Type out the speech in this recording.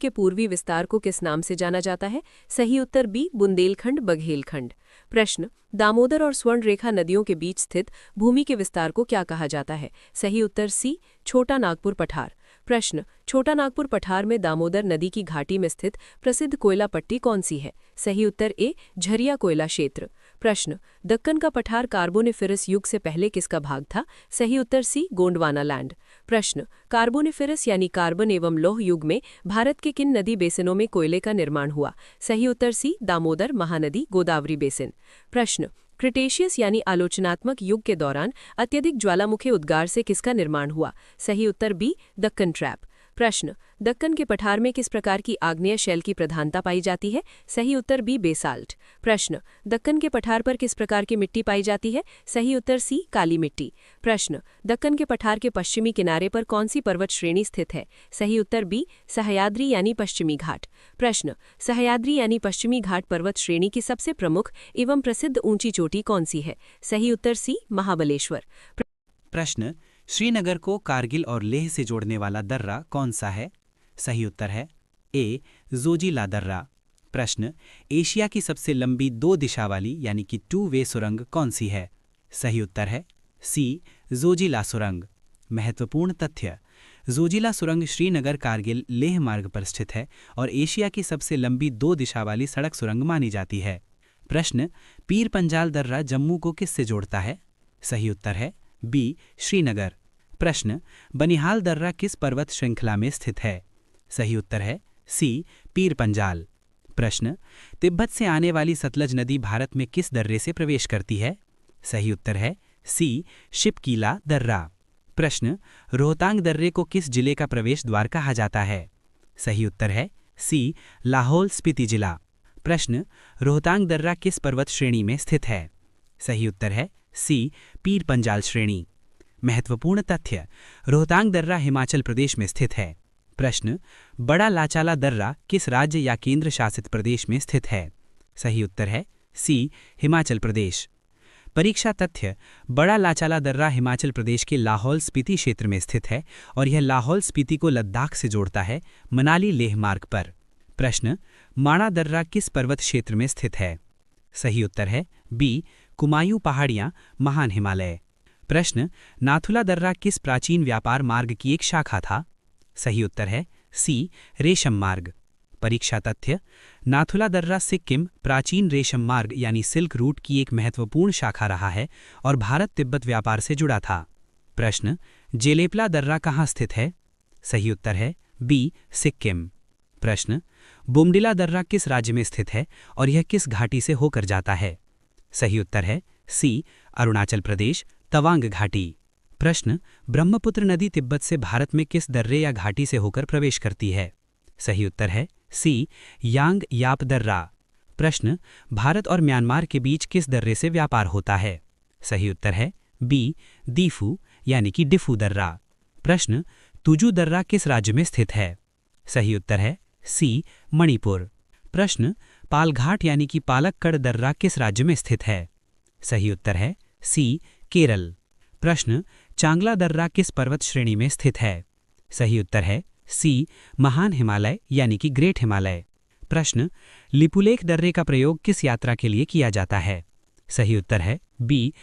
के पूर्वी विस्तार को किस नाम से जाना जाता है? सही उत्तर बी बुंदेलखंड बघेलखंड। प्रश्न, दामोदर और स्वर्ण रेखा नदियों के बीच स्थित भूमि के विस्तार को क्या कहा जाता है? सही उत्तर सी छोटा नागपुर पठार। प्रश्न, छोटा नागपुर पठार में दामोदर नदी की घाटी में स्थित प्रसिद्ध कोयला पट्टी कौन सी है? सही उत्तर ए झरिया कोयला क्षेत्र। प्रश्न, दक्कन का पठार कार्बोनिफेरस युग से पहले किसका भाग था? सही उत्तर सी गोंडवाना लैंड। प्रश्न, कार्बोनिफेरस यानी कार्बन एवं लौह युग में भारत के किन नदी बेसिनों में कोयले का निर्माण हुआ? सही उत्तर सी दामोदर, महानदी, गोदावरी बेसिन। प्रश्न, क्रिटेशियस यानी आलोचनात्मक युग के दौरान अत्यधिक ज्वालामुखी उद्गार से किसका निर्माण हुआ? सही उत्तर बी दक्कन ट्रैप। प्रश्न, दक्कन के पठार में किस प्रकार की आग्नेय शैल की प्रधानता पाई जाती है? सही उत्तर बी बेसाल्ट। प्रश्न, दक्कन के पठार पर किस प्रकार की मिट्टी पाई जाती है? सही उत्तर सी काली मिट्टी। प्रश्न, दक्कन के पठार के पश्चिमी किनारे पर कौन सी पर्वत श्रेणी स्थित है? सही उत्तर बी सह्याद्री यानी पश्चिमी घाट। प्रश्न, सह्याद्री यानी पश्चिमी घाट पर्वत श्रेणी की सबसे प्रमुख एवं प्रसिद्ध ऊंची चोटी कौन सी है? सही उत्तर सी महाबलेश्वर। प्रश्न, श्रीनगर को कारगिल और लेह से जोड़ने वाला दर्रा कौन सा है? सही उत्तर है ए जोजिला दर्रा। प्रश्न, एशिया की सबसे लंबी दो दिशा वाली यानी कि टू वे सुरंग कौन सी है? सही उत्तर है सी जोजिला सुरंग। महत्वपूर्ण तथ्य, जोजिला सुरंग श्रीनगर कारगिल लेह मार्ग पर स्थित है और एशिया की सबसे लंबी दो दिशा वाली सड़क सुरंग मानी जाती है। प्रश्न, पीर पंजाल दर्रा जम्मू को किससे जोड़ता है? सही उत्तर है बी श्रीनगर। प्रश्न, बनिहाल दर्रा किस पर्वत श्रृंखला में स्थित है? सही उत्तर है सी पीर पंजाल। प्रश्न, तिब्बत से आने वाली सतलज नदी भारत में किस दर्रे से प्रवेश करती है? सही उत्तर है सी शिपकीला दर्रा। प्रश्न, रोहतांग दर्रे को किस जिले का प्रवेश द्वार कहा जाता है? सही उत्तर है सी लाहौल स्पीति जिला। प्रश्न, रोहतांग दर्रा किस पर्वत श्रेणी में स्थित है? सही उत्तर है सी पीर पंजाल श्रेणी। महत्वपूर्ण तथ्य, रोहतांग दर्रा हिमाचल प्रदेश में स्थित है। प्रश्न, बड़ा लाचाला दर्रा किस राज्य या केंद्र शासित प्रदेश में स्थित है? सही उत्तर है सी हिमाचल प्रदेश। परीक्षा तथ्य, बड़ा लाचाला दर्रा हिमाचल प्रदेश के लाहौल स्पीति क्षेत्र में स्थित है और यह लाहौल स्पीति को लद्दाख से जोड़ता है मनाली लेह मार्ग पर। प्रश्न, माणा दर्रा किस पर्वत क्षेत्र में स्थित है? सही उत्तर है बी कुमायूं पहाड़ियां, महान हिमालय। प्रश्न, नाथुला दर्रा किस प्राचीन व्यापार मार्ग की एक शाखा था? सही उत्तर है सी रेशम मार्ग। परीक्षा तथ्य, नाथुला दर्रा सिक्किम प्राचीन रेशम मार्ग यानी सिल्क रूट की एक महत्वपूर्ण शाखा रहा है और भारत तिब्बत व्यापार से जुड़ा था। प्रश्न, जेलेपला दर्रा कहाँ स्थित है? सही उत्तर है बी सिक्किम। प्रश्न, बुमडिला दर्रा किस राज्य में स्थित है और यह किस घाटी से होकर जाता है? सही उत्तर है सी अरुणाचल प्रदेश, तवांग घाटी। प्रश्न, ब्रह्मपुत्र नदी तिब्बत से भारत में किस दर्रे या घाटी से होकर प्रवेश करती है? सही उत्तर है सी यांग याप दर्रा। प्रश्न, भारत और म्यांमार के बीच किस दर्रे से व्यापार होता है? सही उत्तर है बी दीफू यानी कि डिफू दर्रा। प्रश्न, तुजू दर्रा किस राज्य में स्थित है? सही उत्तर है सी मणिपुर। प्रश्न, पालघाट यानी कि पालक्कड़ दर्रा किस राज्य में स्थित है? सही उत्तर है सी केरल। प्रश्न, चांगला दर्रा किस पर्वत श्रेणी में स्थित है? सही उत्तर है सी महान हिमालय यानी कि ग्रेट हिमालय। प्रश्न, लिपुलेख दर्रे का प्रयोग किस यात्रा के लिए किया जाता है? सही उत्तर है बी